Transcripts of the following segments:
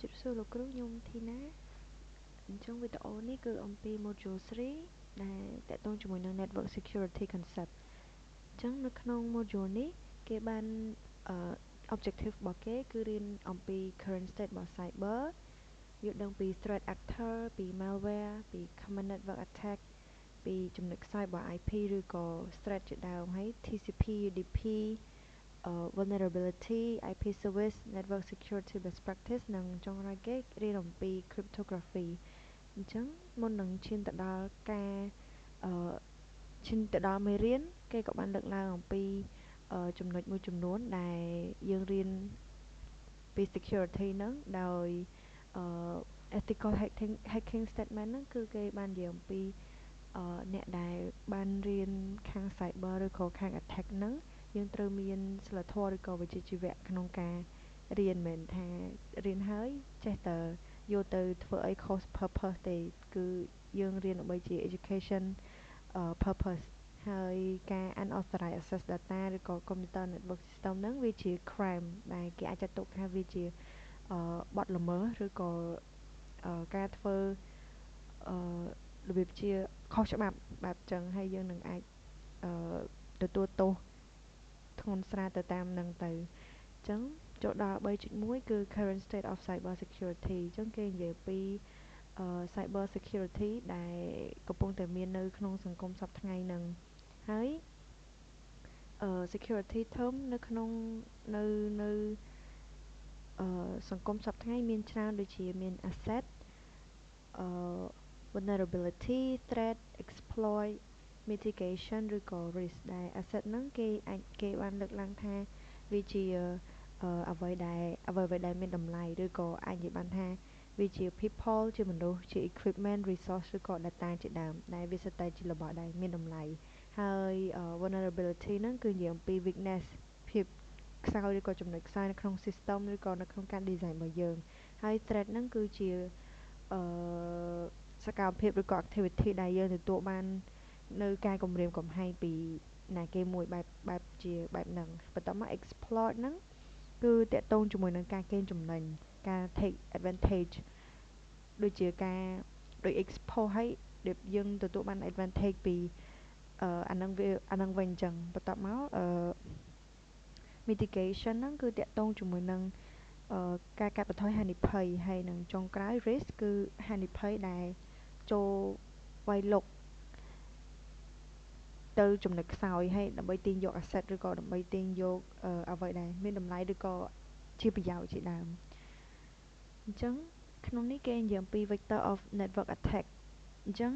ជម្រាបសួរលោកគ្រូខ្ញុំធីណាអញ្ចឹងវីដេអូនេះគឺអំពី Module 3ដែលតាក់ទងជាមួយនឹង Network Security Concept អញ្ចឹងនៅក្នុង Module នេះគេបានobjective របស់គេគឺរៀនអំពី current state របស់ cyber យល់ដឹងពី threat actor ពី malware ពី common network attack ពីចំណុចខ្សោយរបស់ IP ឬក៏ threat ជាដើមហើយ TCP UDP vulnerability IP service network security best practice និងចុងក្រោយគេរៀនអំពី cryptography អញ្ចឹងមុននឹងឈានទៅដល់ការអឺឈានទៅដល់មេរៀនគេក៏បានលើកឡើងអំពីចំណុចមួយចំនួនដែលយើងរៀនពី security ហ្នឹងដោយethical hacking statement ហ្នឹងគឺគេបាននិយាយអំពីអ្នកដែលបានរៀនខាង cyber ឬក៏ខាង attack ហ្នឹងយើងត្រូវមានសីលធម៌ឬក៏វិជ្ជាជីវៈក្នុងការរៀនមិនថារៀនហើយចេះតែយកទៅធ្វើអីខុស purpose ទេគឺយើងរៀនដើម្បីជា education purpose ហើយការ unauthorized access data ឬក៏ computer network system ហ្នឹងវាជា crime ដែលគេអាចចាត់ទុកថាវាជាបទល្មើសឬក៏ការធ្វើរបៀបជាខុសច្បាប់បែបចឹងហើយយើងនឹងអាចទទួលទោសធ្ងន់ស្រាលទៅតាមនឹងទៅអញ្ចឹងចូលដល់ 3.1 គឺ current state of cyber security អញ្ចឹងគេនិយាយពីcyber security ដែលកំពុងតែមាននៅក្នុងសង្គមសពថ្ងៃហ្នឹងហើយsecurity term នៅក្នុងនៅសង្គមសពថ្ងៃមានច្រើនដូចជាមាន asset vulnerability threat exploit mitigation ឬក៏ risk ដែល asset ហ្នឹងគេបានលើកឡើងថាវាជាអ្វីដែលមានតម្លៃឬក៏អាចនិយាយបានថាវាជា people ជាមនុស្សជា equipment resource ឬក៏ data ជាដើមដែលវាសុទ្ធតែជារបស់ដែលមានតម្លៃហើយ vulnerability ហ្នឹងគឺនិយាយអំពី weakness ភាពខ្សោយឬក៏ចំណុចខ្សោយនៅក្នុង system ឬក៏នៅក្នុងការ design របស់យើងហើយ threat ហ្នឹងគឺជាអឺសកម្មភាពឬក៏ activity ដែលយើងទទួលបាននៅការគំរាមកំហែងពីណាគេមួយបែបជាបែបហ្នឹងបន្ទាប់មក exploit ហ្នឹងគឺតាក់ទងជាមួយនឹងការកេងចំណេញការ take advantage ដូចជាការដូច expose ឲ្យដូចយើងទទួលបាន advantage ពីអាហ្នឹងវិញអញ្ចឹងបន្ទាប់មកmitigation ហ្នឹងគឺតាក់ទងជាមួយនឹងការកាត់បន្ថយហានិភ័យហើយនឹងចុងក្រោយ risk គឺហានិភ័យដែលចូលវាយលុកទៅចំណុចខ្សោយហើយដើម្បីទាញយក asset ឬក៏ដើម្បីទាញយកអ្វីដែលមានតម្លៃឬក៏ជាប្រយោជន៍ជាដើមអញ្ចឹងក្នុងនេះគេនិយាយអំពី vector of network attack អញ្ចឹង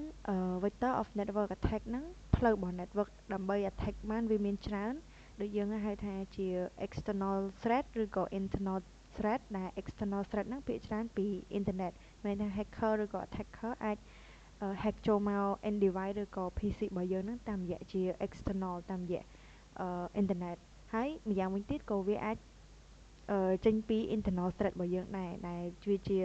vector of network attack ហ្នឹងផ្លូវរបស់ network ដើម្បី attack បានវាមានច្រើនដូចយើងហៅថាជា external threat ឬក៏ internal threat ដែល external threat ហ្នឹងភាគច្រើនពី internet មានន័យថា hacker ឬក៏ attacker អាច hack ចូលមក end device ឬក៏ PC របស់យើងហ្នឹងតាមរយៈជា external តាមរយៈinternet ហើយម្យ៉ាងវិញទៀតក៏វាអាចចេញពី internal threat របស់យើងដែរដែលវាជា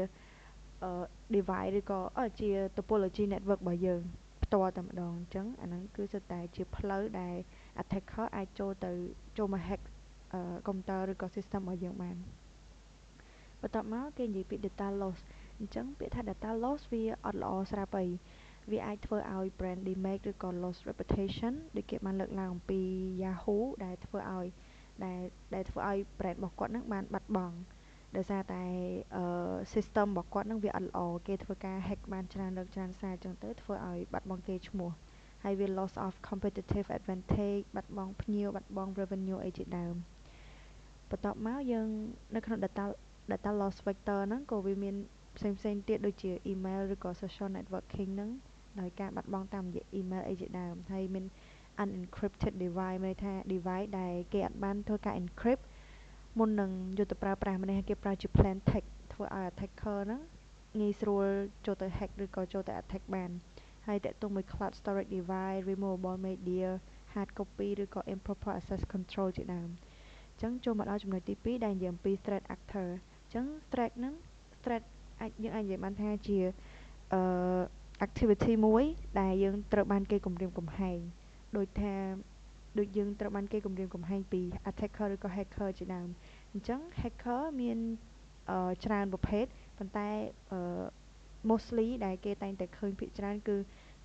device ឬក៏ជា topology network របស់យើងផ្ទាល់តែម្ដងអញ្ចឹងអាហ្នឹងគឺសុទ្ធតែជាផ្លូវដែល attacker អាចចូលមក hack កុំព្យូទ័រឬក៏ system របស់យើងបានបន្ទាប់មកគេនិយាយពី data loss អញ្ចឹងពាក្យថា data loss វាអត់ល្អស្រាប់អីវាអាចធ្វើឲ្យ brand damage ឬក៏ loss reputation ដូចគេបានលើកឡើងអំពី Yahoo ដែលធ្វើឲ្យ brand របស់គាត់នឹងបានបាត់បង់ដោយសារតែsystem របស់គាត់នឹងវាអត់ល្អគេធ្វើការ hack បានច្រើនលើកច្រើនសារអញ្ចឹងទៅធ្វើឲ្យបាត់បង់កេរ្តិ៍ឈ្មោះហើយវា loss of competitive advantage បាត់បង់ភ្ញៀវបាត់បង់ revenue អីជាដើមបន្ទាប់មកយើងនៅក្នុង data loss vector ហ្នឹងក៏វាមានផ្សេងទៀតដូចជា email ឬក៏ social networking ហ្នឹងដោយការបាត់បង់តាមរយៈ email អីជាដើមហើយមាន unencrypted device មានន័យថា device ដែលគេអត់បានធ្វើការ encrypt មុននឹងយកទៅប្រើប្រាស់ម្នេះគេប្រើជា plain text ធ្វើឲ្យ attacker ហ្នឹងងាយស្រួលចូលទៅ hack ឬក៏ចូលទៅ attack បានហើយតកតងមួយ cloud storage device removable media hard copy ឬក៏ improper access control ជាដើមអញ្ចឹងចូលមកដល់ចំណុចទី2ដែលនិយាយអំពី threat actor អញ្ចឹង threat ហ្នឹង threat យើងអាចនិយាយបានថាជាactivity មួយដែលយើងត្រូវបានគេគំរាមកំហែងដូចយើងត្រូវបានគេគំរាមកំហែងពី attacker ឬក៏ hacker ជាដើមអញ្ចឹង hacker មានច្រើនប្រភេទ ប៉ុន្តែmostly ដែលគេតែងតែឃើញភាគច្រើនគឺ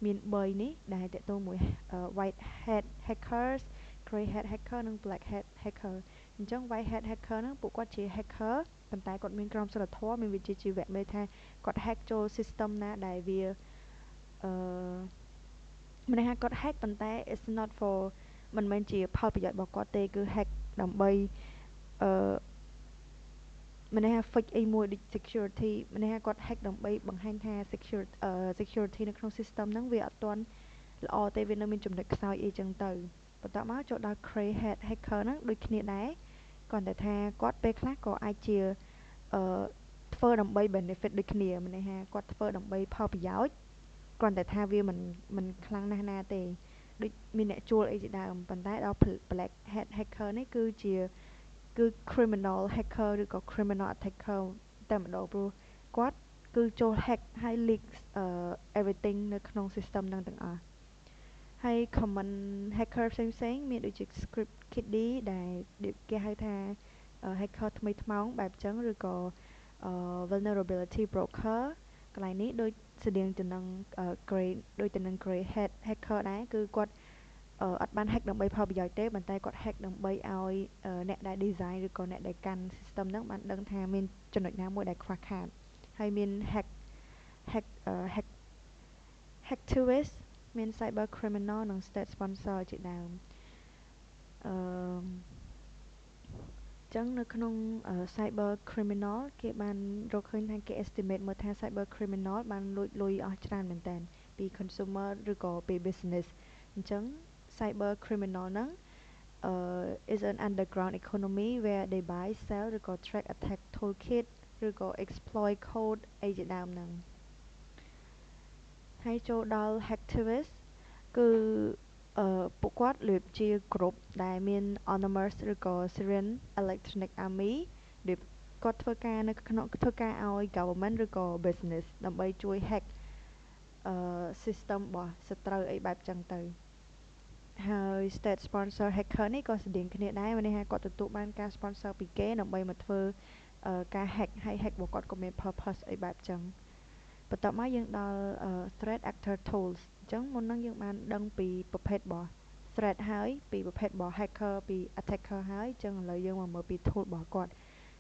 មាន3នេះដែលតកតងមួយ white hat hackers grey hat hacker និង black hat hacker អញ្ចឹង white hat hacker ហ្នឹងពួកគាត់ជា hacker ប៉ុន្តែគាត់មានក្រមសីលធម៌មានវិជ្ជាជីវៈមានថាគាត់ hack ចូល system ណាដែលវាមិនថាគាត់ hack ប៉ុន្តែ it's not for មិនមែនជាផលប្រយោជន៍របស់គាត់ទេគឺ hack ដើម្បីមិនថា fix អីមួយដូច security មិនថាគាត់ hack ដើម្បីបង្ហាញថា security នៅក្នុង system ហ្នឹងវាអត់ទាន់ល្អទេវានៅមានចំណុចខ្សោយអីចឹងទៅបន្ទាប់មកចូលដល់ grey hat hacker ហ្នឹងដូចគ្នាដែរគ្រាន់តែថាគាត់ពេលខ្លះក៏អាចជាធ្វើដើម្បី benefit ដូចគ្នាមានន័យថាគាត់ធ្វើដើម្បីផលប្រយោជន៍គ្រាន់តែថាវាមិនខ្លាំងណាស់ណាទេដូចមានអ្នកជួលអីជាដើមប៉ុន្តែដល់ black hat hacker នេះគឺ criminal hacker ឬក៏ criminal attacker តែម្ដងព្រោះគាត់គឺចូល hack ហើយ leak everything នៅក្នុង system ហ្នឹងទាំងអស់ហើយ common hacker ផ្សេងៗមានដូចជា script kiddie ដែលគេហៅថា hacker ថ្មីថ្មោងបែបចឹងឬក៏ vulnerability broker កន្លែងនេះដូចស្តៀងទៅនឹង grey hat hacker ដែរគឺគាត់អត់បាន hack ដើម្បីផលប្រយោជន៍ទេប៉ុន្តែគាត់ hack ដើម្បីឲ្យអ្នកដែល design ឬក៏អ្នកដែលកាន់ system ហ្នឹងបានដឹងថាមានចំណុចណាមួយដែលខ្វះខាតហើយមាន hacktivist មាន cyber criminal និង state sponsor ជាដើមចឹងនៅក្នុង cyber criminal គេបានរកឃើញថាគេ estimate មើលថា cyber criminal បានលួចលុយអស់ច្រើនមែនតើពី consumer ឬក៏ពី business អញ្ចឹង cyber criminal ហ្នឹងis an underground economy where they buy sell ឬក៏ track attack toolkit ឬក៏ exploit code អីជាដើមហ្នឹងហើយចូលដល់ hacktivist គឺពួកគាត់លៀបជាក្រុមដែលមាន anonymous ឬក៏ Syrian Electronic Army ដែលគាត់ធ្វើការនៅក្នុងធ្វើការឲ្យ government ឬក៏ business ដើម្បីជួយ hack system របស់សត្រូវអីបែបចឹងទៅហើយ state sponsor hacker នេះក៏ស្តៀងគ្នាដែរមានន័យថាគាត់ទទួលបានការ sponsor ពីគេដើម្បីមកធ្វើការ hack ហើយ hack របស់គាត់ក៏មាន purpose អីបែបចឹងបន្ទាប់មកយើងដល់ threat actor tools អញ្ចឹងមុនហ្នឹងយើងបានដឹងពីប្រភេទរបស់ threat ហើយពីប្រភេទរបស់ hacker ពី attacker ហើយអញ្ចឹងឥឡូវយើងមកមើលពី tool របស់គាត់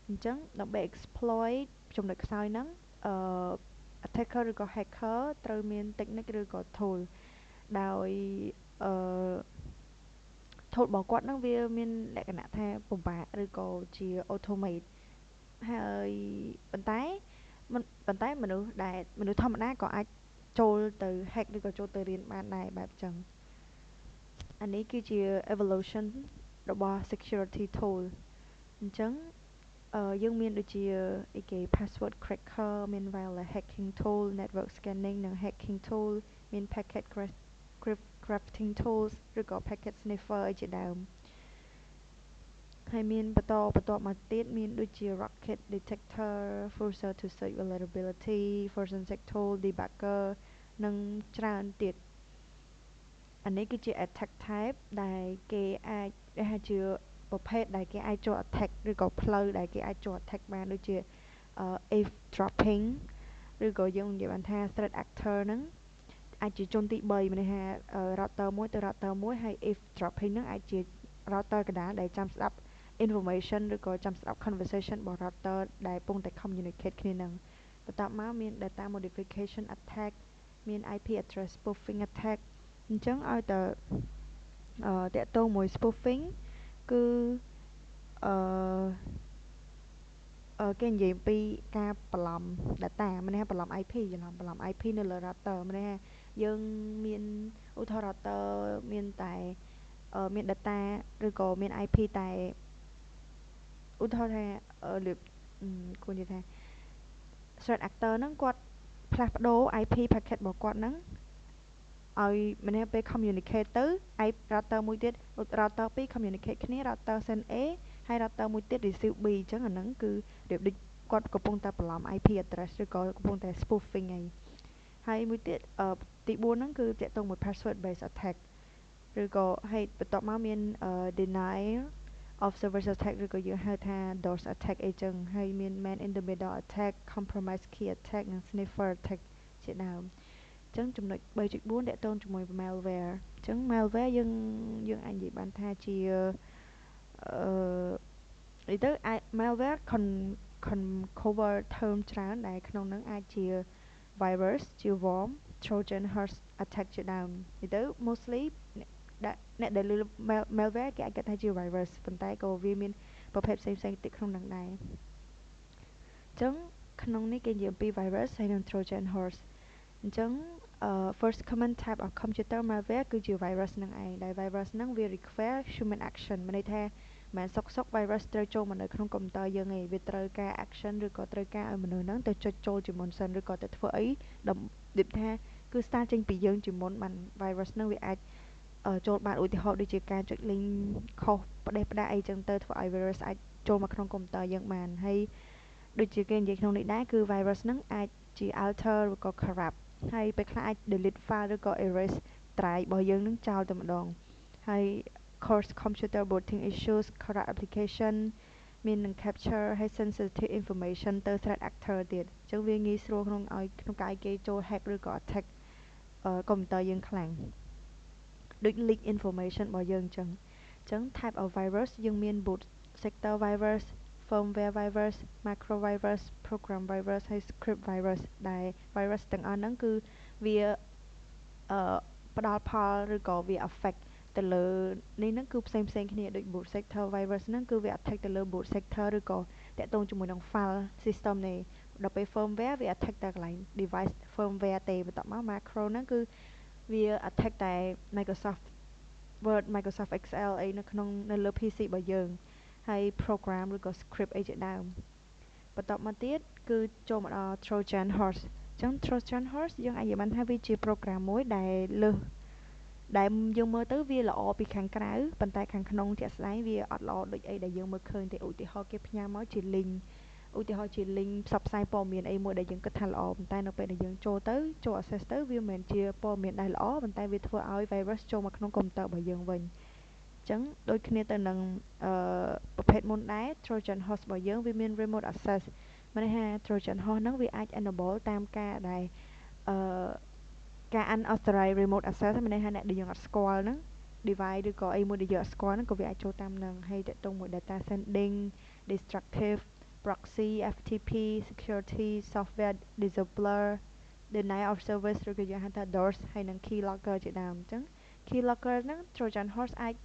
អញ្ចឹងដើម្បី exploit ចំណុចខ្សោយហ្នឹងattacker ឬក៏ hacker ត្រូវមាន technique ឬក៏ tool ដោយtool របស់គាត់ហ្នឹងវាមានលក្ខណៈថាពិបាកឬក៏ជា automate ហើយប៉ុន្តែមនុស្សធម្មតាក៏អាចចូលទៅ hack ឬក៏ចូលទៅរៀនបានដែរបែបចឹងអានេះគឺជា evolution របស់ security tool អញ្ចឹងយើងមានដូចជាអីគេ password cracker មាន wireless hacking tool network scanning និង hacking tool មាន packet crafting tools ឬក៏ packet sniffer អីជាដើមហើយមានបន្តមកទៀតមានដូចជា rocket detector further to search vulnerability forensic tool debugger និងច្រើនទៀតអានេះគឺជា attack type ដែលគេអាចថាជាប្រភេទដែលគេអាចចូល attack ឬក៏ផ្លូវដែលគេអាចចូល attack បានដូចជា eavesdropping ឬក៏យើងនិយាយបានថា threat actor ហ្នឹងអាចជាជនទី3មានន័យថា router មួយទៅ router មួយហើយ eavesdropping ហ្នឹងអាចជា router កណ្ដាលដែលចាំស្ដាប់ information ឬក៏ចាំស្ដាប់ conversation របស់ router ដែលកំពុងតែ communicate គ្នាហ្នឹងបន្ទាប់មកមាន data modification attack មាន IP address spoofing attack អញ្ចឹងឲ្យតែតកតងមួយ spoofing គឺគេនិយាយអំពីការបន្លំ data មានន័យថាបន្លំ IP បន្លំ IP នៅលើ router មានន័យថាយើងមានឧទាហរណ៍ router មានតែមាន data ឬក៏មាន IP តែឧទាហរណ៍ថាគួរនិយាយថា threat actor ហ្នឹងគាត់ផ្លាស់ប្ដូរ IP packet របស់គាត់ហ្នឹងឲ្យមានន័យពេល communicate ទៅ router មួយទៀត router 2 communicate គ្នា router send A ហើយ router មួយទៀត receive B អញ្ចឹងអាហ្នឹងគឺរបៀបដូចគាត់កំពុងតែបន្លំ IP address ឬក៏កំពុងតែ spoofing អីហើយមួយទៀតទី4ហ្នឹងគឺតកតងមួយ password based attack ឬក៏ហើយបន្ទាប់មកមានdenial of service attack ឬក៏យើងហៅថា DOS attack អីចឹងហើយមាន man in the middle attack compromise key attack និង sniffer attack ជាដើមអញ្ចឹងចំណុច 3.4 តាក់ទងជាមួយ malware អញ្ចឹង malware យើងអាចនិយាយបានថាជានិយាយទៅ malware cover term ច្រើនដែលក្នុងហ្នឹងអាចជា virus ជា worm trojan horse attack ជាដើមនិយាយទៅ mostly អ្នកដែលលើ malware គេអាចគិតថាជា virus ប៉ុន្តែក៏វាមានប្រភេទផ្សេងៗទៀតក្នុងហ្នឹងដែរអញ្ចឹងក្នុងនេះគេនិយាយអំពី virus ហើយនិង trojan horse អញ្ចឹងfirst common type of computer malware គឺជា virus ហ្នឹងឯងដែល virus ហ្នឹងវា require human action មានន័យថាមិនសុក virus ត្រូវចូលមកនៅក្នុងកុំព្យូទ័រយើងឯងវាត្រូវការ action ឬក៏ត្រូវការឲ្យមនុស្សហ្នឹងទៅចុចចូលជាមុនសិនឬក៏ទៅធ្វើអីដូចថាគឺ start ចេញពីយើងជាមុនបាន virus ហ្នឹងវាអាចចូលបានឧទាហរណ៍ដូចជាការចុច link ខុសផ្ដេសផ្ដាសអីចឹងទៅធ្វើឲ្យ virus អាចចូលមកក្នុងកុំព្យូទ័រយើងបានហើយដូចជាគេនិយាយក្នុងនេះដែរគឺ virus ហ្នឹងអាចជា alter ឬក៏ corrupt ហើយពេលខ្លះអាច delete file ឬក៏ erase drive របស់យើងនឹងចោលតែម្ដងហើយ cause computer booting issues corrupt application មាននឹង capture ហើយ sensitive information ទៅ threat actor ទៀតអញ្ចឹងវាងាយស្រួលក្នុងការឲ្យគេចូល hack ឬក៏ attack កុំព្យូទ័រយើងខ្លាំងដូច leak information របស់យើងអញ្ចឹង type of virus យើងមាន boot sector virus firmware virus macro virus program virus ហើយ script virus ដែល virus ទាំងអស់ហ្នឹងគឺវាផ្ដល់ផលឬក៏វា affect ទៅលើនេះហ្នឹងគឺផ្សេងគ្នាដូច boot sector virus ហ្នឹងគឺវា attack ទៅលើ boot sector ឬក៏តាក់ទងជាមួយនឹង file system នេះដល់ពេល firmware វា attack តែកន្លែង device firmware ទេបន្ទាប់មក macro ហ្នឹងគឺវា attack តែ Microsoft Word Microsoft Excel អីនៅលើ PC របស់យើងហើយ program ឬក៏ script អីជាដើមបន្ទាប់មកទៀតគឺចូលមកដល់ Trojan horse អញ្ចឹង Trojan horse យើងអាចនិយាយបានថាវាជា program មួយដែលលើសដែលយើងមើលទៅវាល្អពីខាងក្រៅប៉ុន្តែខាងក្នុងជាក់ស្ដែងវាអត់ល្អដូចអីដែលយើងមើលឃើញទេឧទាហរណ៍គេផ្ញើមកជា link ឧទាហរណ៍ជា link ផ្សព្វផ្សាយព័ត៌មានអីមួយដែលយើងគិតថាល្អប៉ុន្តែនៅពេលដែលយើងចូល access ទៅវាមិនមែនជាព័ត៌មានដែលល្អប៉ុន្តែវាធ្វើឲ្យ virus ចូលមកក្នុងកុំព្យូទ័ររបស់យើងវិញអញ្ចឹងដូចគ្នាទៅនឹងប្រភេទមុនដែរ Trojan horse របស់យើងវាមាន remote access មានន័យថា Trojan horse ហ្នឹងវាអាច enable តាមការដែលការ unauthorized remote access មានន័យថាអ្នកដែលយើងអត់ស្គាល់ហ្នឹង device ឬក៏អីមួយដែលយើងអត់ស្គាល់ហ្នឹងក៏វាអាចចូលតាមហ្នឹងហើយតាក់ទងមួយ data sending destructive proxy FTP security software disabler denial of service ឬក៏យើងហៅថា DOS ហើយនិង keylogger ជាដើមអញ្ចឹង keylogger ហ្នឹង Trojan horse អាច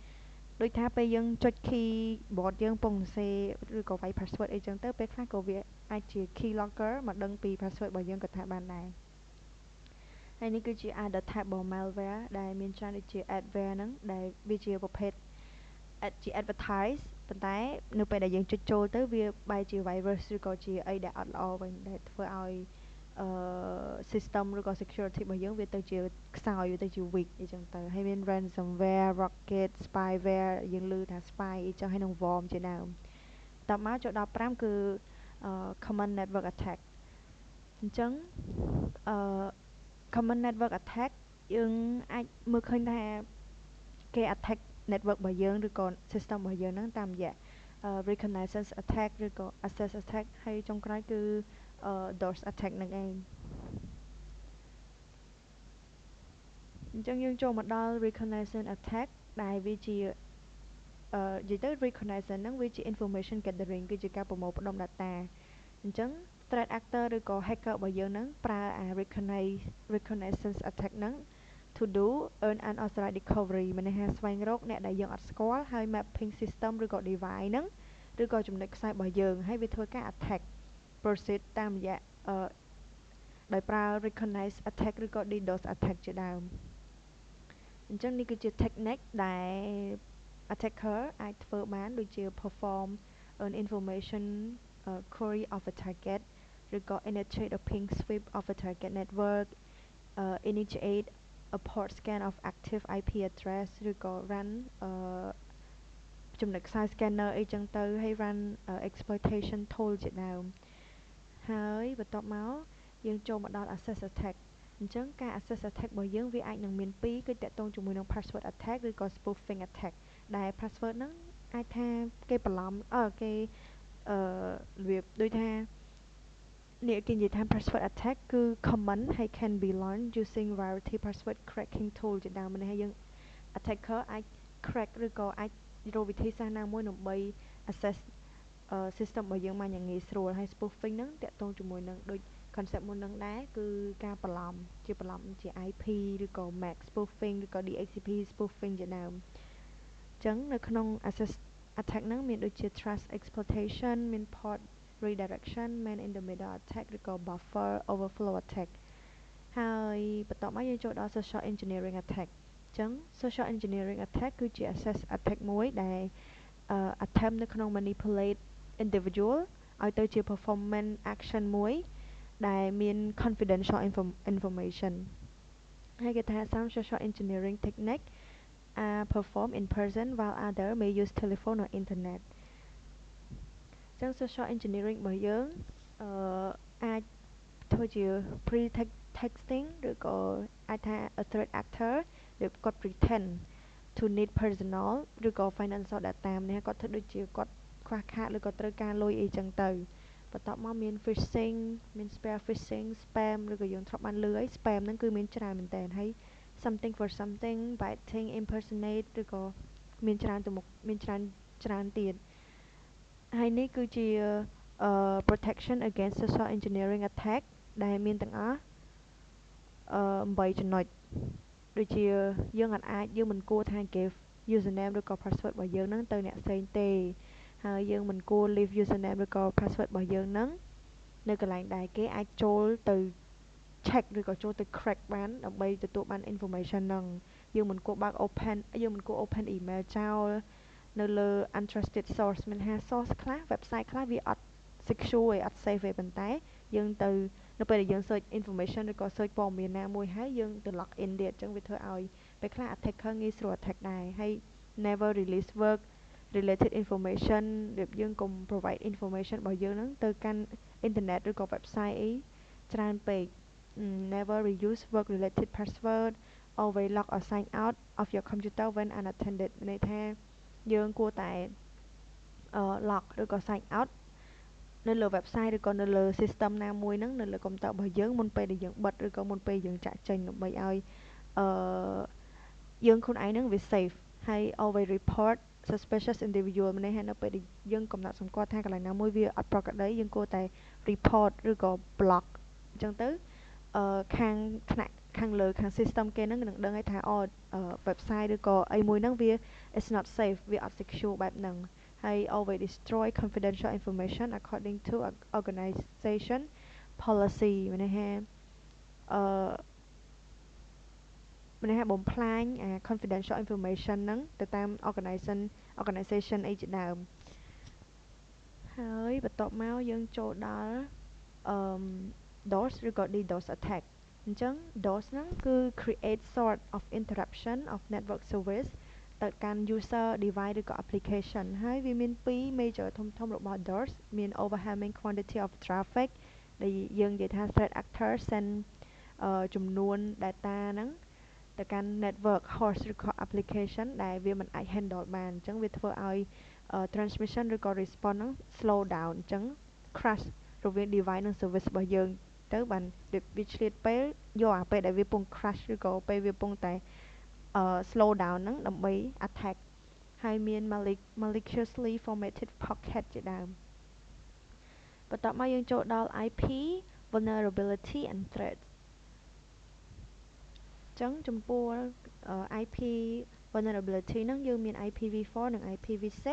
ដូចថាពេលយើងចុច keyboard យើងពងសរសេរឬក៏វាយ password អីចឹងទៅពេលខ្លះក៏វាអាចជា keylogger មកដឹងពី password របស់យើងក៏ថាបានដែរហើយនេះគឺជា other type របស់ malware ដែលមានច្រើនដូចជា adware ហ្នឹងដែលវាជាប្រភេទជា advertise ប៉ុន្តែនៅពេលដែលយើងចុចចូលទៅវាបែរជា virus ឬក៏ជាអីដែលអត់ល្អវិញដែលធ្វើឲ្យsystem ឬក៏ security របស់យើងវាទៅជាខ្សោយវាទៅជា weak អីចឹងទៅហើយមាន ransomware rocket spyware យើងឮថា spy អីចឹងហើយនឹង worm ជាដើមតមកចូលដល់5គឺ common network attack អញ្ចឹងcommon network attack យើងអាចមើលឃើញថាគេ attack network របស់យើងឬក៏ system របស់យើងហ្នឹងតាមរយៈ reconnaissance attack ឬក៏ access attack ហើយចុងក្រោយគឺ DOS attack ហ្នឹងឯងអញ្ចឹងយើងចូលមកដល់ reconnaissance attack ដែលវាជានិយាយទៅ reconnaissance ហ្នឹងវាជា information gathering គឺជាការប្រមូលផ្ដុំ data អញ្ចឹង threat actor ឬក៏ hacker របស់យើងហ្នឹងប្រើអា reconnaissance attack ហ្នឹង to do earn unauthorized recovery មានន័យថាស្វែងរកអ្នកដែលយើងអត់ស្គាល់ហើយ mapping system ឬក៏ device ហ្នឹងឬក៏ចំណុចខ្សោយរបស់យើងហើយវាធ្វើការ attack proceed តាមរយៈដោយប្រើ recognize attack ឬក៏ DDoS attack ជាដើមអញ្ចឹងនេះគឺជា technique ដែល attacker អាចធ្វើបានដូចជា perform an information query of a target ឬក៏ initiate a ping sweep of a target network initiate a port scan of active IP address ឬក៏ run ចំណុចខ្សោយ scanner អីចឹងទៅហើយ run exploitation tool ជាដើមហើយបន្ទាប់មកយើងចូលមកដល់ access attack អញ្ចឹងការ access attack របស់យើងវាអាចនឹងមាន2គឺតាក់ទងជាមួយនឹង password attack ឬក៏ spoofing attack ដែល password ហ្នឹង អាចថាគេបន្លំគេរបៀបដូចថាអ្នកគេនិយាយថា password attack គឺ common ហើយ can be learned using variety password cracking tool ជាដើមនេះហើយយើង attacker អាច crack ឬក៏អាចរកវិធីសាស្ត្រណាមួយដើម្បី access system របស់យើងបានយ៉ាងងាយស្រួលហើយ spoofing ហ្នឹងតាក់ទងជាមួយនឹងដូច concept មុនហ្នឹងដែរគឺការបន្លំជា IP ឬក៏ MAC spoofing ឬក៏ DHCP spoofing ជាដើមអញ្ចឹងនៅក្នុង access attack ហ្នឹងមានដូចជា trust exploitation មាន port redirection man in the middle attack ឬក៏ buffer overflow attack ហើយបន្ទាប់មកយើងចូលដល់ social engineering attack អញ្ចឹង social engineering attack គឺជា access attack មួយដែល attempt នៅក្នុង manipulate individual ឲ្យទៅជា performance action មួយដែលមាន confidential information ហើយគេថា some social engineering technique are performed in person while other may use telephone or internet អញ្ចឹង social engineering របស់យើងអាចធ្វើជា pre-texting ឬក៏អាចថា a threat actor ដែលគាត់ pretend to need personal ឬក៏ financial data ម្នាក់គាត់ធ្វើដូចជាគាត់ខ្វះខាតឬក៏ត្រូវការលុយអីចឹងទៅបន្ទាប់មកមាន phishing មាន spear phishing spam ឬក៏យើងធ្លាប់បានលឺហើយ spam ហ្នឹងគឺមានច្រើនមែនតើហើយ something for something bad thing impersonate ឬក៏មានច្រើនទៅមុខមានច្រើនទៀតហើយនេះគឺជា protection against social engineering attack ដែលមានទាំងអស់8ចំណុចដូចជាយើងមិនគួរថា give username ឬក៏ password របស់យើងហ្នឹងទៅអ្នកផ្សេងទេហើយយើងមិនគួរ leave username ឬក៏ password របស់យើងហ្នឹងនៅកន្លែងដែលគេអាចចូលទៅ check ឬក៏ចូលទៅ crack បានដើម្បីទទួលបាន information ហ្នឹងយើងមិនគួរបើក open email ចោលនៅលើ untrusted source មានថា source ខ្លះ website ខ្លះវាអត់ secure ឯងអត់ safe ឯងប៉ុន្តែយើងទៅនៅពេលដែលយើង search information ឬក៏ search ព័ត៌មានណាមួយហើយយើងទៅ log in ទៀតអញ្ចឹងវាធ្វើឲ្យពេលខ្លះ attacker ងាយស្រួល attack ដែរហើយ never release work related information របៀបយើងកុំ provide information របស់យើងហ្នឹងទៅកាន់ internet ឬក៏ website អីច្រើនពេក never reuse work related password always log or sign out of your computer when unattended មានន័យថាយើងគួរតែ log ឬក៏ sign out នៅលើ website ឬក៏នៅលើ system ណាមួយហ្នឹងនៅលើ computer របស់យើងមុនពេលដែលយើងបិទឬក៏មុនពេលយើងចាក់ចេញដើម្បីឲ្យអឺយើងខ្លួនឯងហ្នឹងវា safe ហើយ always report suspicious individual មានន័យថានៅពេលដែលយើងកំណត់សម្គាល់ថាកន្លែងណាមួយវាអត់ប្រក្រតីយើងគួរតែ report ឬក៏ block អញ្ចឹងទៅខាងថ្នាក់ខាងលើខាង system គេហ្នឹងនឹងដឹងថាwebsite ឬក៏អីមួយហ្នឹងវា is not safe វាអត់ secure បែបហ្នឹងហើយ always destroy confidential information according to organization policy មានន័យថាអឺមានន័យថាបំផ្លាញ confidential information ហ្នឹងទៅតាម organization អីជាដើមហើយបន្ទាប់មកយើងចូលដល់DOS ឬក៏ DDoS attack អញ្ចឹង DOS ហ្នឹងគឺ create sort of interruption of network service ទៅកាន់ user device ឬក៏ application ហើយវាមាន2 major ធំរបស់ DOS មាន overwhelming quantity of traffic ដែលយើងនិយាយថា threat actor send ចំនួន data ហ្នឹងទៅកាន់ network host ឬក៏ application ដែលវាមិនអាច handle បានអញ្ចឹងវាធ្វើឲ្យ transmission ឬក៏ response ហ្នឹង slow down អញ្ចឹង crash រវាង device និង service របស់យើងទៅបានវាឆ្លៀតពេលយកអាពេលដែលវាពង crash ឬក៏ពេលវាពងតែ slow down ហ្នឹងដើម្បី attack ហើយមាន maliciously formatted packet ជាដើមបន្ទាប់មកយើងចូលដល់ IP vulnerability and threats អញ្ចឹងចំពោះ IP vulnerability ហ្នឹងយើងមាន IPv4 និង IPv6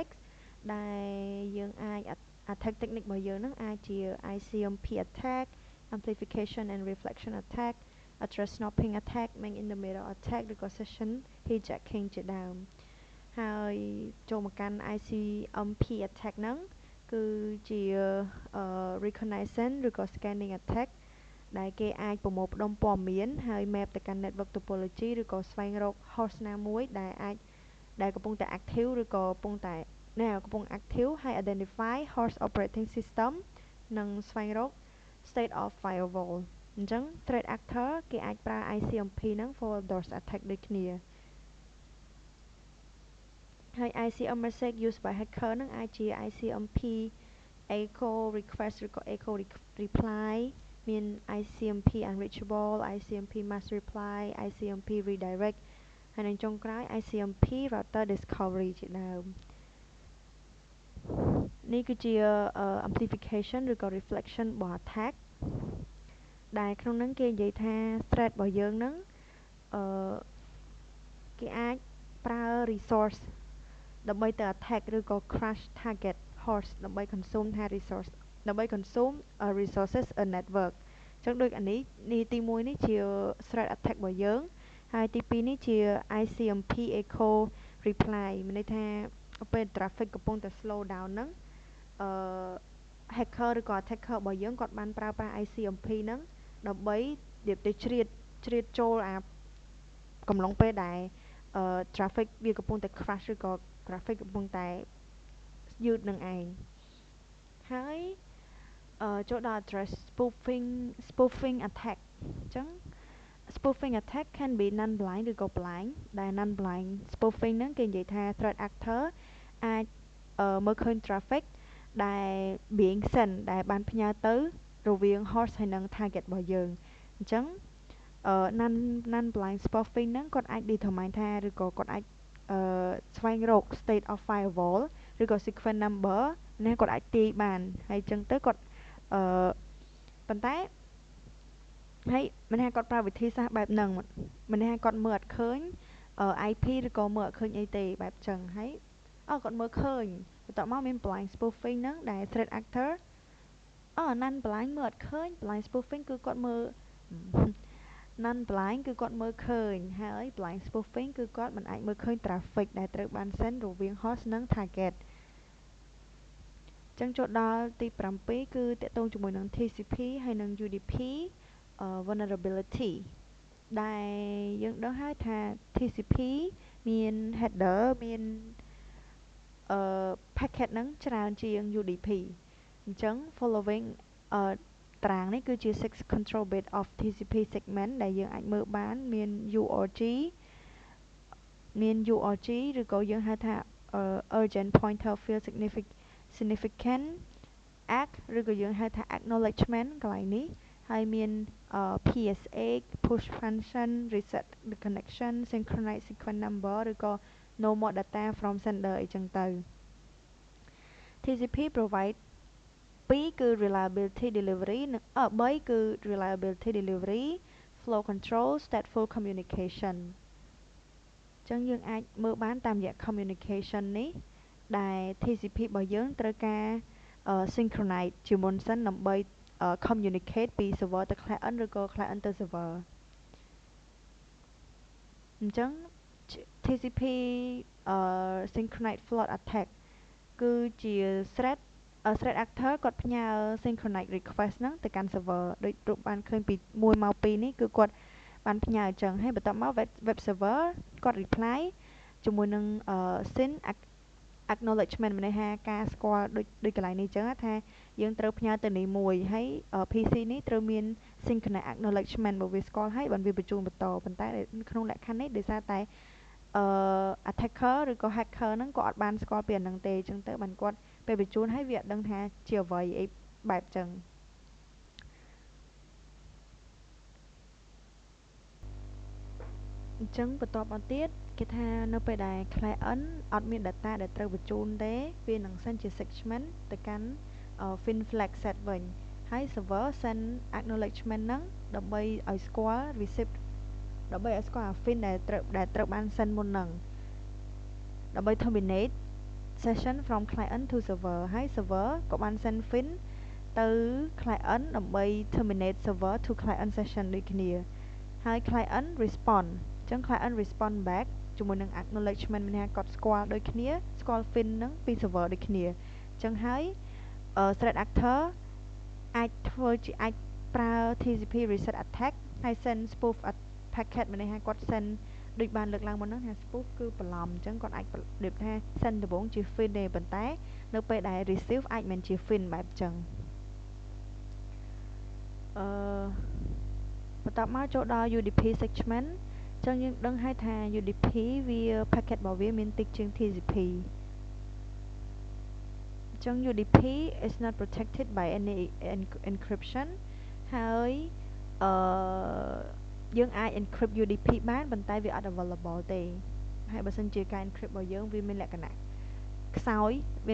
ដែលយើងអាច attack technique របស់យើងហ្នឹងអាចជា ICMP attack amplification and reflection attack address snooping attack man in the middle attack ឬក៏ session hijacking ជាដើមហើយចូលមកកាន់ ICMP attack ហ្នឹងគឺជា reconnaissance ឬក៏ scanning attack ដែលគេអាចប្រមូលផ្ដុំព័ត៌មានហើយ map ទៅកាន់ network topology ឬក៏ស្វែងរក host ណាមួយដែលកំពុងតែ active ឬក៏កំពុង active ហើយ identify host operating system និងស្វែងរក state of firewall អញ្ចឹង threat actor គេអាចប្រើ ICMP ហ្នឹង for DOS attack ដូចគ្នា ហើយ ICM message used by hacker ហ្នឹងអាចជា ICMP echo request ឬក៏ echo reply មាន ICMP unreachable ICMP mass reply ICMP redirect ហើយនឹងចុងក្រោយ ICMP router discovery ជាដើមនេះគឺជា amplification ឬក៏ reflection របស់ attack ដែលក្នុងហ្នឹងគេនិយាយថា threat របស់យើងហ្នឹងគេអាចប្រើ resource ដើម្បីទៅ attack ឬក៏ crash target host ដើម្បី consume ថា resource ដើម្បី consume resources a network អញ្ចឹងដូចអានេះទី1នេះជា threat attack របស់យើងហើយទី2នេះជា ICMP echo reply មានន័យថាពេល traffic កំពុងតែ slow down ហ្នឹងhacker ឬក៏ attacker របស់យើងគាត់បានប្រើប្រាស់ ICMP ហ្នឹងដើម្បីទៅជ្រៀតចូលអាកំឡុងពេលដែលtraffic វាកំពុងតែ crash ឬក៏ traffic កំពុងតែយឺតនឹងឯងហើយចូលដល់ address spoofing attack អញ្ចឹង spoofing attack can be non blind ឬក៏ blind ដែល non blind spoofing ហ្នឹងគេនិយាយថា threat actor អាចមើលឃើញ traffic ដែល being sent ដែលបានផ្ញើទៅរវាង host ហើយនិង target របស់យើងអញ្ចឹងnon blind spoofing ហ្នឹងគាត់អាច determine ថាឬក៏គាត់អាចស្វែងរក state of firewall ឬក៏ sequence number ណាគាត់អាចទាយបានហើយអញ្ចឹងទៅគាត់ប៉ុន្តែហើយមិនថាគាត់ប្រើវិធីសាស្ត្របែបហ្នឹងមិនថាគាត់មើលអត់ឃើញIP ឬក៏មើលអត់ឃើញអីទេបែបអញ្ចឹងហើយគាត់មើលឃើញបន្ទាប់មកមាន blind spoofing ហ្នឹងដែល threat actor non blind មើលអត់ឃើញ blind spoofing គឺគាត់មើលnon blind គឺគាត់មើលឃើញហើយ blind spoofing គឺគាត់មិនអាចមើលឃើញ traffic ដែលត្រូវបាន send រវាង host និង target ចឹងចូលដល់ទី7គឺតកតងជាមួយនឹង TCP ហើយនិង UDP vulnerability ដែលយើងដឹងហើយថា TCP មាន header មានpacket ហ្នឹងច្រើនជាង UDP អញ្ចឹង following តារាងនេះគឺជា six control bit of TCP segment ដែលយើងអាចមើលបានមាន URG ឬក៏យើងហៅថា urgent pointer field significant ACK ឬក៏យើងហៅថា acknowledgement កន្លែងនេះហើយមាន PSH push function reset the connection synchronize sequence number ឬក៏ no more data from sender អីចឹងទៅ TCP provide 2គឺ reliability delivery និង3គឺ reliability delivery flow control stateful communication ចឹងយើងអាចមើលបានតាមរយៈ communication នេះដែល TCP របស់យើងត្រូវការsynchronize ជាមុនសិនដើម្បី communicate ពី server ទៅ client ឬក៏ client ទៅ server អញ្ចឹង TCP synchronized flood attack គឺជា threat actor គាត់ផ្ញើ synchronized request ហ្នឹងទៅកាន់ server ដូចរូបបានឃើញពី1មក2នេះគឺគាត់បានផ្ញើអញ្ចឹងហើយបន្ទាប់មក web server គាត់ reply ជាមួយនឹងSYN acknowledgement មានន័យថាការស្គាល់ដូចកន្លែងនេះអញ្ចឹងថាយើងត្រូវផ្ញើទៅនេះមួយហើយ PC នេះត្រូវមាន synchronous acknowledgement បើវាស្គាល់ហើយបានវាបញ្ជូនបន្តប៉ុន្តែក្នុងលក្ខខណ្ឌនេះដោយសារតែattacker ឬក៏ hacker ហ្នឹងក៏អត់បានស្គាល់ពីអាហ្នឹងទេអញ្ចឹងទៅបានគាត់ពេលបញ្ជូនហើយវាអត់ដឹងថាជាអ្វីអីបែបអញ្ចឹងបន្តមកទៀតគេថានៅពេលដែល client អត់មាន data ដែលត្រូវបញ្ជូនទេវានឹង send ជា segment ទៅកាន់ fin flag set វិញហើយ server send acknowledgement ហ្នឹងដើម្បីឲ្យស្គាល់ receipt ដើម្បីឲ្យស្គាល់អា fin ដែលត្រូវបាន send មុនហ្នឹងដើម្បី terminate session from client to server ហើយ server ក៏បាន send fin ទៅ client ដើម្បី terminate server to client session ដូចគ្នាហើយ client respond អញ្ចឹង client respond back ជាមួយនឹង acknowledgement មានន័យថាគាត់ស្គាល់ដូចគ្នាស្គាល់ fin ហ្នឹងពី server ដូចគ្នាអញ្ចឹងហើយ threat actor អាចប្រើ TCP reset attack ហើយ send spoof packet មានន័យថាគាត់ send ដូចបានលើកឡើងមុនហ្នឹងថា spoof គឺបន្លំអញ្ចឹងគាត់អាចរៀបថា send ដំបូងជា fin ទេប៉ុន្តែនៅពេលដែល receive អាចមិនជា fin បែបអញ្ចឹងបន្តមកចូលដល់ UDP segment ចឹងយើងដឹងហើយថា UDP វា packet របស់វាមានតិចជាង TCP ចឹង UDP is not protected by any encryption ហើយយើងអាច encrypt UDP បានប៉ុន្តែវាអត់ available ទេហើយបើសិនជាការ encrypt របស់យើងវាមានលក្ខណៈខ្សោយវា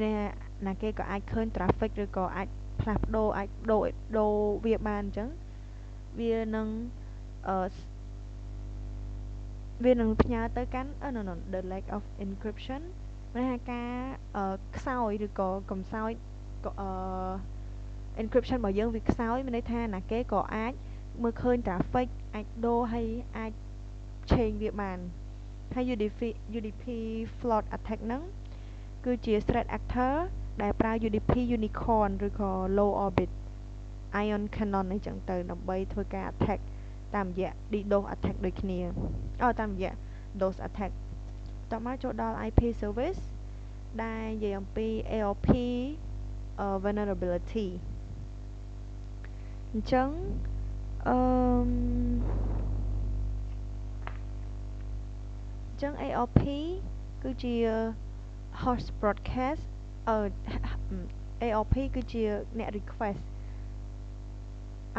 ណាគេក៏អាចឃើញ traffic ឬក៏អាចផ្លាស់ប្ដូរអាចដូរវាបានអញ្ចឹងវានឹងផ្ញើទៅកាន់ the lack of encryption មានថាការខ្សោយឬក៏កំសោយencryption របស់យើងវាខ្សោយមានន័យថាណាគេក៏អាចមើលឃើញ traffic អាចដូរហើយអាច change វាបានហើយ UDP flood attack ហ្នឹងគឺជា threat actor ដែលប្រើ UDP unicorn ឬក៏ low orbit ion cannon អីចឹងទៅដើម្បីធ្វើការ attack តាមរយៈ DDoS attack ដូចគ្នាតាមរយៈ DOS attack តមកចូលដល់ IP service ដែលនិយាយអំពី AOP vulnerability អញ្ចឹងAOP គឺជា host broadcast AOP គឺជាអ្នក request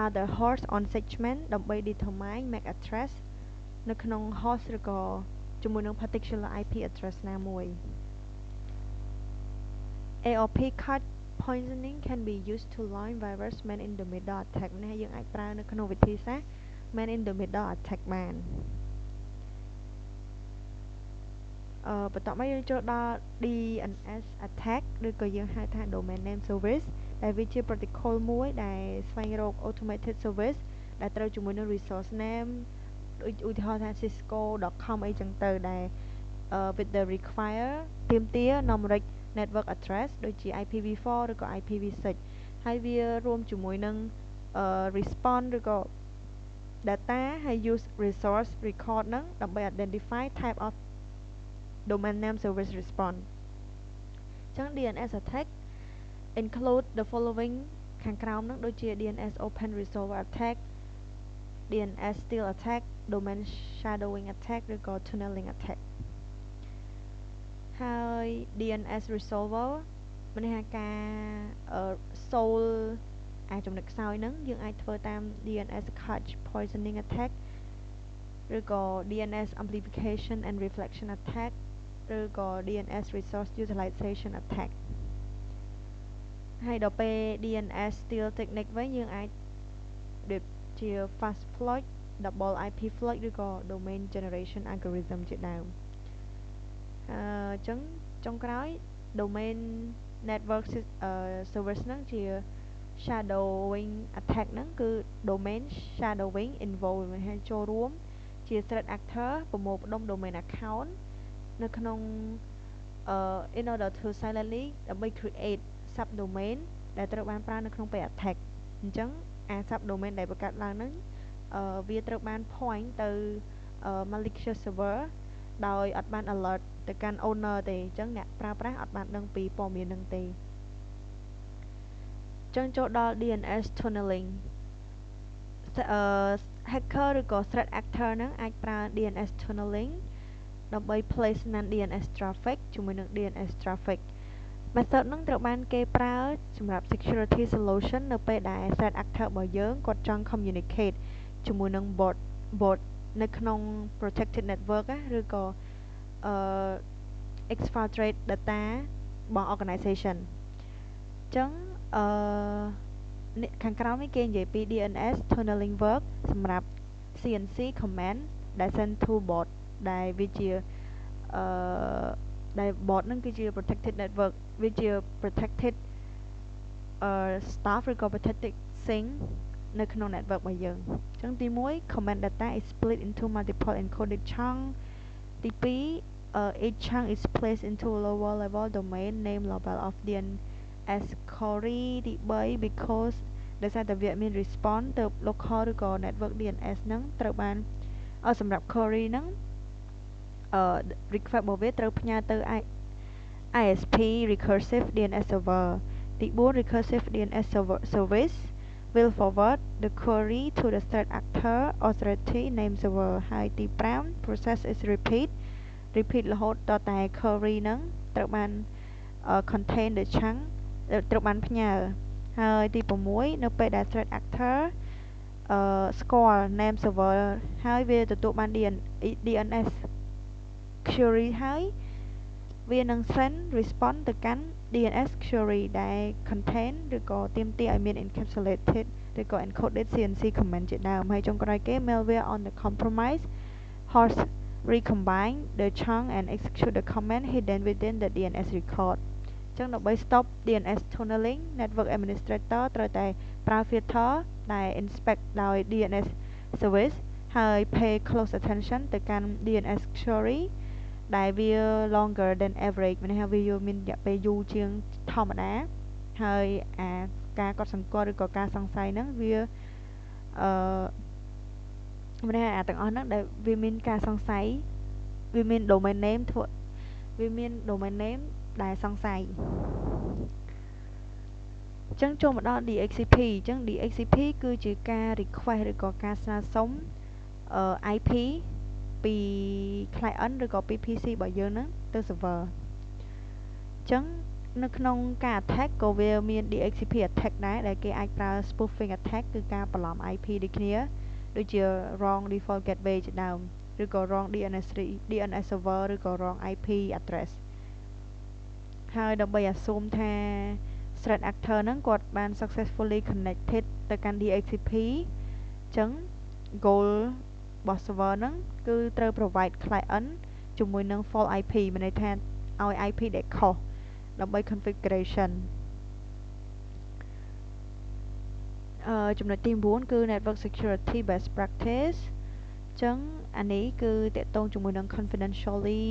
other host on segment ដើម្បី determine MAC address នៅក្នុង host ឬក៏ជាមួយនឹង particular IP address ណាមួយ AOP card poisoning can be used to launch virus man in the middle attack នេះយើងអាចប្រើនៅក្នុងវិធីសាស្ត្រ man in the middle attack បានបន្ទាប់មកយើងចូលដល់ DNS attack ឬក៏យើងហៅថា domain name service ដែលវាជា protocol មួយដែលស្វែងរក automated service ដែលត្រូវជាមួយនឹង resource name ដូចឧទាហរណ៍ថា cisco.com អីចឹងទៅដែល with the require ទាមទារ numeric network address ដូចជា IPv4 ឬក៏ IPv6 ហើយវារួមជាមួយនឹងresponse ឬក៏ data ហើយ use resource record ហ្នឹងដើម្បី identify type of domain name service response ចឹង DNS attack include the following ខាងក្រោមហ្នឹងដូចជា DNS open resolver attack DNS steal attack domain shadowing attack ឬក៏ tunneling attack ហើយ DNS resolver មានន័យថាការសូលចំណុចខ្សោយហ្នឹងយើងអាចធ្វើតាម DNS cache poisoning attack ឬក៏ DNS amplification and reflection attack ឬក៏ DNS resource utilization attack ហើយដល់ពេល DNS steal technique វិញយើងអាចដូចជា fast flood double IP flood ឬក៏ domain generation algorithm ជាដើមអញ្ចឹងចុងក្រោយ domain network service ហ្នឹងជា shadowing attack ហ្នឹងគឺ domain shadowing involve ហើយចូលរួមជា threat actor ប្រមូលផ្ដុំ domain account នៅក្នុងin order to silently ដើម្បី create subdomain ដែលត្រូវបានប្រើនៅក្នុងពេល attack អញ្ចឹងអា subdomain ដែលបង្កើតឡើងហ្នឹងវាត្រូវបាន point ទៅ malicious server ដោយអត់បាន alert ទៅកាន់ owner ទេអញ្ចឹងអ្នកប្រើប្រាស់អត់បានដឹងពីព័ត៌មានហ្នឹងទេអញ្ចឹងចូលដល់ DNS tunneling hacker ឬក៏ threat actor ហ្នឹងអាចប្រើ DNS tunneling ដើម្បី place non DNS traffic ជាមួយនឹង DNS traffic method ហ្នឹងត្រូវបានគេប្រើសម្រាប់ security solution នៅពេលដែល threat actor របស់យើងគាត់ចង់ communicate ជាមួយនឹង bot នៅក្នុង protected network ឬក៏exfiltrate data របស់ organization អញ្ចឹងខាងក្រោមនេះគេនិយាយពី DNS tunneling work សម្រាប់ CNC command ដែល send to bot ដែលវាជាដែល bot ហ្នឹងគឺជា protected network វាជា protected stuff ឬក៏ protected thing នៅក្នុង network របស់យើងអញ្ចឹងទី1 command data is split into multiple encoded chunk ទី2 each chunk is placed into lower level domain name level of DNS query ទី3 because ដោយសារតែវាមាន response ទៅ local ឬក៏ network DNS ហ្នឹងត្រូវបានសម្រាប់ query ហ្នឹងrequest របស់វាត្រូវផ្ញើទៅ ISP recursive DNS server ទី4 recursive DNS service will forward the query to the third actor authority name server ហើយទី5 process is repeat រហូតដល់តែ query ហ្នឹងត្រូវបានcontain the chunk ត្រូវបានផ្ញើហើយទី6នៅពេលដែល thread actor ស្គាល់ name server ហើយវាទទួលបាន DNS query ហើយវានឹង send response ទៅកាន់ DNS query ដែល contain ឬក៏ទាមទារឲ្យមាន encapsulated ឬក៏ encoded CNC comment ជាដើមហើយចុងក្រោយគេ malware on the compromise host recombine the chunk and execute the comment hidden within the DNS record ចឹងដើម្បី stop DNS tunneling network administrator ត្រូវតែប្រើ filter ដែល inspect ដោយ DNS service ហើយ pay close attention ទៅកាន់ DNS query ដែលវា longer than average មានន័យថាវាមានរយៈពេលយូរជាងធម្មតាហើយការកត់សម្គាល់ឬក៏ការសង្ស័យហ្នឹងវាមានន័យថាទាំងអស់ហ្នឹងដែលវាមានការសង្ស័យវាមាន domain name វាមាន domain name ដែលសង្ស័យអញ្ចឹងចូលមកដល់ DHCP អញ្ចឹង DHCP គឺជាការ request ឬក៏ការស្នើសុំIP ពី client ឬក៏ពី PC របស់យើងហ្នឹងទៅ server អញ្ចឹងនៅក្នុងការ attack ក៏វាមាន DHCP attack ដែរដែលគេអាចប្រើ spoofing attack គឺការបន្លំ IP ដូចគ្នាដូចជា wrong default gateway ជាដើមឬក៏ wrong DNS server ឬក៏ wrong IP address ហើយដើម្បី assume ថា threat actor ហ្នឹងគាត់បាន successfully connected ទៅកាន់ DHCP អញ្ចឹង goal របស់ server ហ្នឹងគឺត្រូវ provide client ជាមួយនឹង false IP មានន័យថាឲ្យ IP ដែលខុសដើម្បី configuration ចំណុចទី9គឺ network security best practice អញ្ចឹងអានេះគឺតកតងជាមួយនឹង confidentially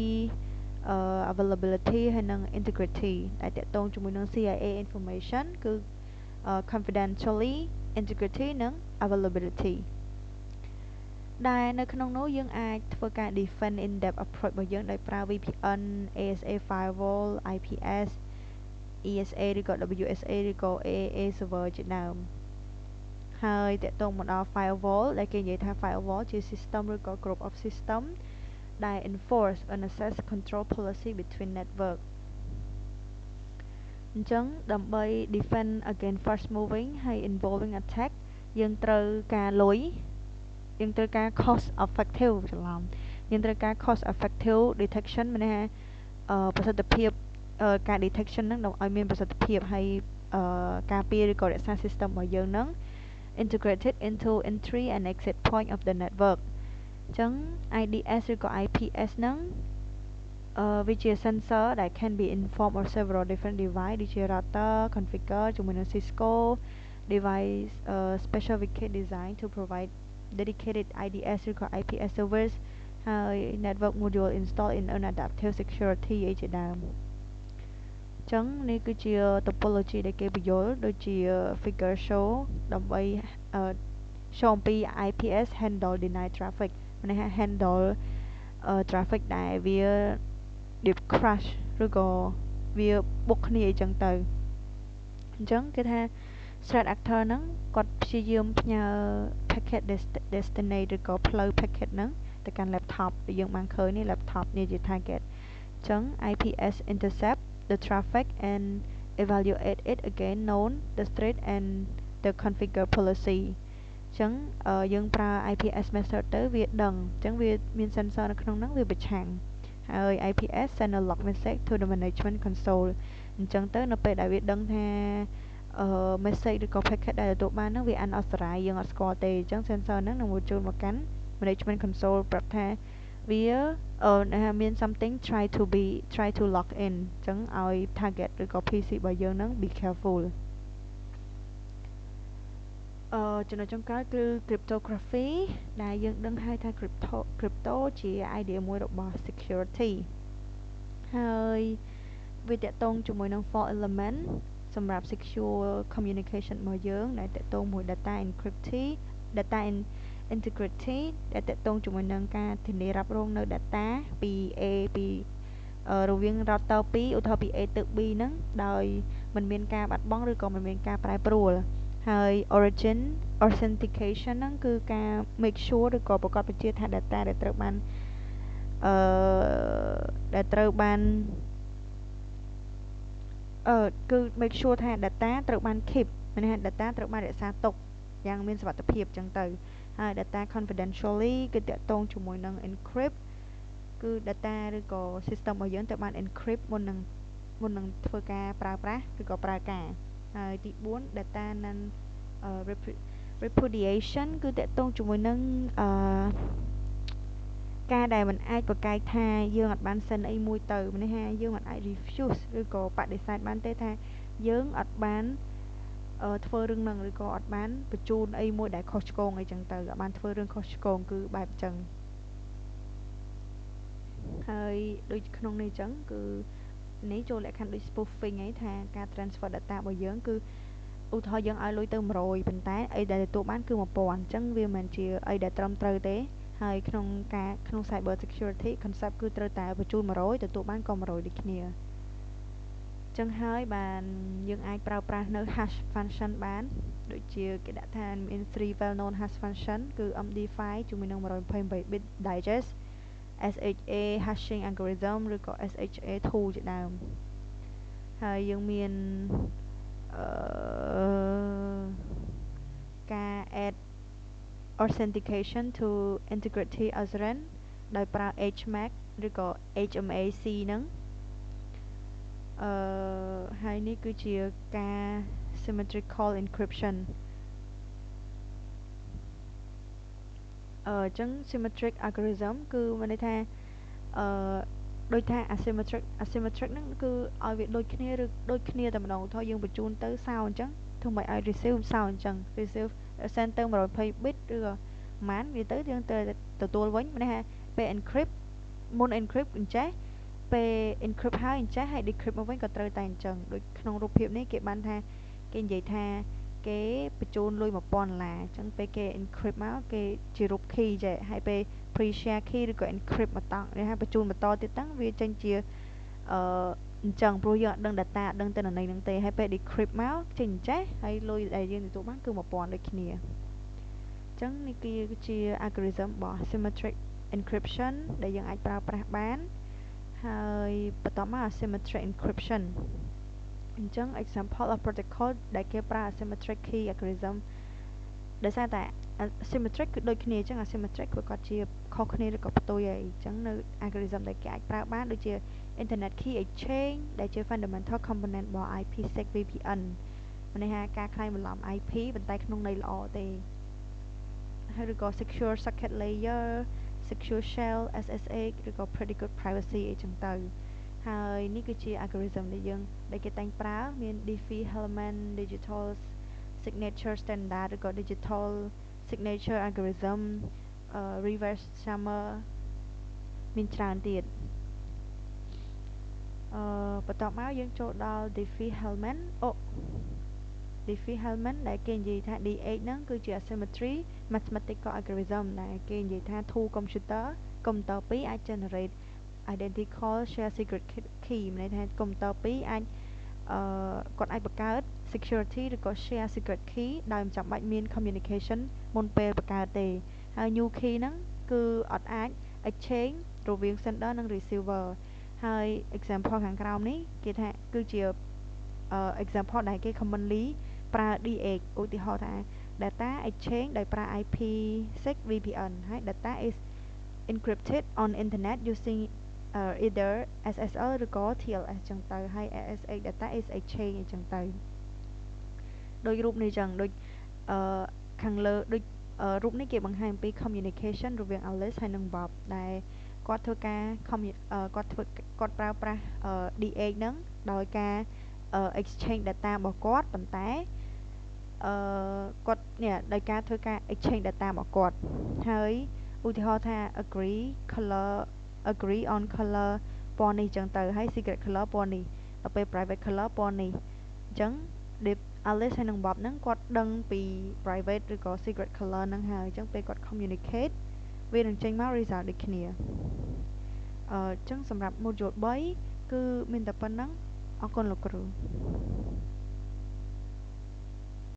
availability ហើយនិង integrity ដែលតកតងជាមួយនឹង CIA information គឺ confidentially integrity និង availability ដែលនៅក្នុងនោះយើងអាចធ្វើការ defend in-depth approach របស់យើងដោយប្រើ VPN ASA firewall IPS ESA ឬក៏ WSA ឬក៏ AAA server ជាដើមហើយតកតងមកដល់ firewall ដែលគេនិយាយថា firewall ជា system ឬក៏ group of system ដែល enforce an access control policy between network អញ្ចឹងដើម្បី defend against fast moving ហើយ involving attack យើងត្រូវការលុយយើងត្រូវការ cost effective ច្រឡំយើងត្រូវការ cost effective detection មានន័យថាប្រសិទ្ធភាពការ detection ហ្នឹងឲ្យមានប្រសិទ្ធភាពហើយការពារឬក៏រក្សា system របស់យើងហ្នឹង integrated into entry and exit point of the network អញ្ចឹង IDS ឬក៏ IPS ហ្នឹងវាជា sensor ដែល can be informed of several different device ដូចជា router configure ជាមួយនឹង Cisco device specifically designed to provide dedicated IDS ឬក៏ IPS service ហើយ network module install in an adaptive security អីជាដើមអញ្ចឹងនេះគឺជា topology ដែលគេបញ្យល់ដូចជា figure show ដើម្បី show អំពី IPS handle denied traffic មានន័យថា handle traffic ដែលវា deep crash ឬក៏វាបុកគ្នាអីចឹងទៅអញ្ចឹងគេថា threat actor ហ្នឹងគាត់ព្យាយាមផ្ញើ packet destinate ឬក៏ផ្លូវ packet ហ្នឹងទៅកាន់ laptop ដែលយើងបានឃើញនេះ laptop នេះជា target អញ្ចឹង IPS intercept the traffic and evaluate it against known the threat and the configure policy អញ្ចឹងយើងប្រើ IPS method ទៅវាដឹងអញ្ចឹងវាមាន sensor នៅក្នុងហ្នឹងវាប្រឆាំងហើយ IPS send a log message to the management console អញ្ចឹងទៅនៅពេលដែលវាដឹងថា message ឬក៏ packet ដែលទទួលបានហ្នឹងវា unauthorized យើងអត់ស្គាល់ទេអញ្ចឹង sensor ហ្នឹងនឹងបញ្ជូនមកកាន់ management console ប្រាប់ថាវាមាន something try to log in អញ្ចឹងឲ្យ target ឬក៏ PC របស់យើងហ្នឹង be careful ចំណុចចុងក្រោយគឺ cryptography ដែលយើងដឹងហើយថា crypto ជា idea មួយរបស់ security ហើយវាតកតងជាមួយនឹង 4 element សម្រាប់ secure communication របស់យើងដែលតកតងមួយ data integrity ដែលតកតងជាមួយនឹងការធានារ៉ាប់រងនៅ data ពី A ពីរវាង router 2 ឧទាហរណ៍ពី A ទៅ B ហ្នឹងដោយមិនមានការបាត់បង់ឬក៏មិនមានការប្រែប្រួល ហើយ origin authentication ហ្នឹងគឺការ make sure ឬក៏ប្រកបប្រជាថា data ដែលត្រូវបានអឺដែលត្រូវបានគឺ make sure ថា data ត្រូវបាន keep មានន័យថា data ត្រូវបានរក្សាទុកយ៉ាងមានសុវត្ថិភាពចឹងទៅហើយ data confidentially គឺតាក់ទងជាមួយនឹង encrypt គឺ data ឬក៏ system របស់យើងត្រូវបាន encrypt មុននឹងធ្វើការប្រើប្រាស់ឬក៏ប្រើការហើយទី4 data non repudiation គឺតាក់ទងជាមួយនឹងការដែលមិនអាចប្រកែកថាយើងអត់បានសិនអីមួយទៅមានន័យថាយើងមិនអាច refuse ឬក៏បដិសេធបានទេថាយើងអត់បានធ្វើរឿងហ្នឹងឬក៏អត់បានបញ្ជូនអីមួយដែលខុសឆ្គងអីចឹងទៅអត់បានធ្វើរឿងខុសឆ្គងគឺបែបចឹងហើយដូចក្នុងនេះចឹងគឺនេះចូលលក្ខខណ្ឌដូច spoofing ឯងថាការ transfer data របស់យើងគឺឧទាហរណ៍យើងឲ្យលុយទៅ100ប៉ុន្តែអីដែលទទួលបានគឺ1000អញ្ចឹងវាមិនជាអីដែលត្រឹមត្រូវទេហើយក្នុង cyber security concept គឺត្រូវតែបញ្ជូន100ទទួលបានក៏100ដូចគ្នាចឹងហើយបានយើងអាចប្រើប្រាស់នៅ hash function បានដូចជាគេដាក់ថាមាន 3 well known hash function គឺ MD5 ជាមួយនឹង 128 bit digest SHA hashing algorithm ឬក៏ SHA-2 ជាដើមហើយយើងមានការ add authentication to integrity assurance ដោយប្រើ HMAC ឬក៏ HMAC ហ្នឹងហើយនេះគឺជាការ symmetrical encryption អញ្ចឹង symmetric algorithm គឺមានន័យថាដូចថា asymmetric ហ្នឹងគឺឲ្យវាដូចគ្នាឬដូចគ្នាតែម្ដងថយយើងបញ្ជូនទៅសោអញ្ចឹងធ្វើម៉េចឲ្យ receive សោអញ្ចឹង receive send ទៅ120 bit ឬក៏ប៉ុន្មានវាទៅយើងទៅទទួលវិញមានន័យថាពេល encrypt មុន encrypt អញ្ចេះពេល encrypt ហើយអញ្ចេះហើយ decrypt មកវិញក៏ត្រូវតែអញ្ចឹងដូចក្នុងរូបភាពនេះគេបានថាគេនិយាយថាគេបញ្ជូនលុយ$1000អញ្ចឹងពេលគេ encrypt មកគេជារូប key ចេះហើយពេល pre-share key ឬក៏ encrypt មកតង់នេះថាបញ្ជូនបន្តទៀតហ្នឹងវាចេញជាអញ្ចឹងព្រោះយើងអត់ដឹង data អត់ដឹងទិន្នន័យហ្នឹងទេហើយពេល decrypt មកចេញអញ្ចេះហើយលុយដែលយើងទទួលបានគឺ1000ដូចគ្នាអញ្ចឹងនេះគឺជា algorithm របស់ symmetric encryption ដែលយើងអាចប្រើប្រាស់បានហើយបន្តមក asymmetric encryption អញ្ចឹង example of protocol ដែលគេប្រើ asymmetric key algorithm ដោយសារតែ symmetric គឺដូចគ្នាអញ្ចឹង asymmetric វាគាត់ជាខុសគ្នាឬក៏ផ្ទុយអីអញ្ចឹងនៅ algorithm ដែលគេអាចប្រើបានដូចជា internet key exchange ដែលជា fundamental component របស់ IPsec VPN មានន័យថាការក្លែងបន្លំ IP ប៉ុន្តែក្នុងន័យល្អទេហើយឬក៏ secure socket layer secure shell SSH ឬក៏ pretty good privacy អីចឹងទៅហើយនេះគឺជា algorithm ដែលគេតែងប្រើមាន Diffie-Hellman digital signature standard ឬក៏ digital signature algorithm reverse shammer មានច្រើនទៀតបន្តមកយើងចូលដល់ Diffie-Hellman Diffie-Hellman ដែលគេនិយាយថា DH ហ្នឹងគឺជា asymmetry mathematical algorithm ដែលគេនិយាយថា two computer ពីរអាច generate identical share secret key មានន័យថាកុំព្យូទ័រពីរអាចគាត់អាចបង្កើត security ឬក៏ share secret key ដោយមិនចាំបាច់មាន communication មុនពេលបង្កើតទេហើយ new key ហ្នឹងគឺអត់អាច exchange រវាង sender និង receiver ហើយ example ខាងក្រោមនេះគេថាគឺជា example ដែលគេ commonly ប្រើ DH ឧទាហរណ៍ថា data exchange ដោយប្រើ IPsec VPN ហើយ data is encrypted on internet using either SSL ឬក៏ TLS ចឹងទៅហើយ SSH data is exchange អញ្ចឹងទៅដូចរូបនេះចឹងដូចខាងលើដូចរូបនេះគេបង្ហាញអំពី communication រវាង Alice ហើយនិង Bob ដែលគាត់ធ្វើការគាត់ប្រើប្រាស់ DH ហ្នឹងដោយការ exchange data របស់គាត់ប៉ុន្តែគាត់នេះដោយការធ្វើការ exchange data របស់គាត់ហើយឧទាហរណ៍ថា agree on color ពណ៌នេះចឹងទៅហើយ secret color ពណ៌នេះដល់ពេល private color ពណ៌នេះអញ្ចឹង Alice ហើយនិង Bob ហ្នឹងគាត់ដឹងពី private ឬក៏ secret color ហ្នឹងហើយអញ្ចឹងពេលគាត់ communicate វានឹងចេញមក result ដូចគ្នាអញ្ចឹងសម្រាប់ module 3គឺមានតែប៉ុណ្្នឹងអរគុណលោកគ្រូ